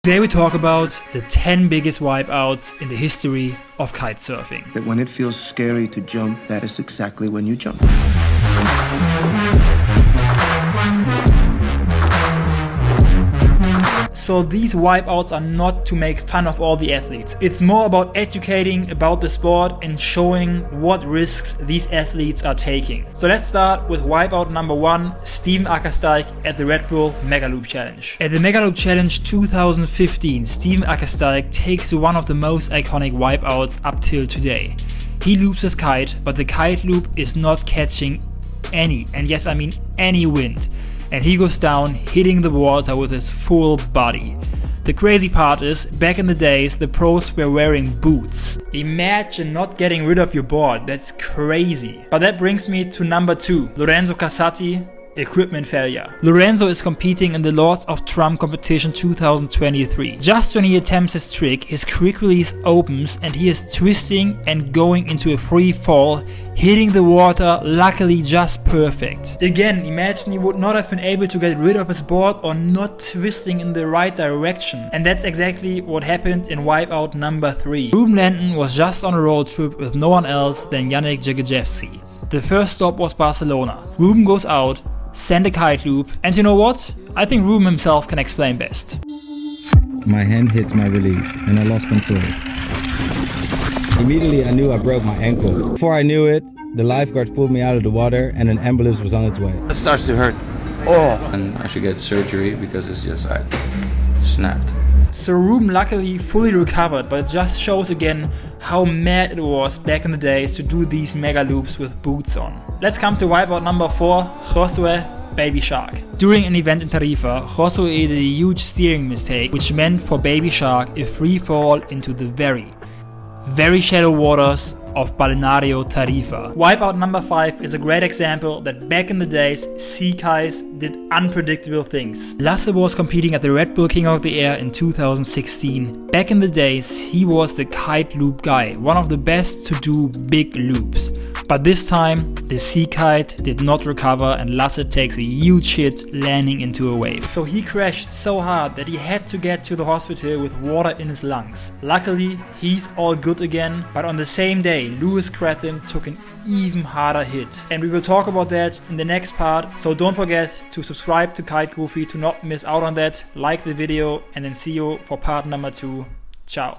Today we talk about the 10 biggest wipeouts in the history of kitesurfing. That when it feels scary to jump, that is exactly when you jump. So these wipeouts are not to make fun of all the athletes. It's more about educating about the sport and showing what risks these athletes are taking. So let's start with wipeout number 1, Steven Ackersteig at the Red Bull Mega Loop Challenge. At the Mega Loop Challenge 2015, Steven Ackersteig takes one of the most iconic wipeouts up till today. He loops his kite, but the kite loop is not catching any, and yes I mean any wind. And he goes down, hitting the water with his full body. The crazy part is, back in the days, the pros were wearing boots. Imagine not getting rid of your board, that's crazy. But that brings me to number 2, Lorenzo Casati, equipment failure. Lorenzo is competing in the Lords of Trump competition 2023. Just when he attempts his trick, his quick release opens and he is twisting and going into a free fall, hitting the water, luckily just perfect. Again, imagine he would not have been able to get rid of his board or not twisting in the right direction. And that's exactly what happened in wipeout number 3. Ruben Landon was just on a road trip with no one else than Yannick Jegejevsky. The first stop was Barcelona. Ruben goes out, send a kite loop, and you know what? I think Ruben himself can explain best. My hand hits my release and I lost control. Immediately I knew I broke my ankle. Before I knew it, the lifeguards pulled me out of the water and an ambulance was on its way. It starts to hurt. Oh! And I should get surgery because it's just I snapped. So Ruben luckily fully recovered, but it just shows again how mad it was back in the days to do these mega loops with boots on. Let's come to wipeout number 4, Josué Baby Shark. During an event in Tarifa, Josué did a huge steering mistake, which meant for Baby Shark a free fall into the very shallow waters of Balneario Tarifa. Wipeout number 5 is a great example that back in the days, sea kites did unpredictable things. Lasse was competing at the Red Bull King of the Air in 2016. Back in the days, he was the kite loop guy, one of the best to do big loops. But this time, the sea kite did not recover and Lasse takes a huge hit, landing into a wave. So he crashed so hard that he had to get to the hospital with water in his lungs. Luckily, he's all good again, but on the same day, Lewis Cratham took an even harder hit. And we will talk about that in the next part, so don't forget to subscribe to Kitegoofy to not miss out on that, like the video, and then see you for part number 2. Ciao.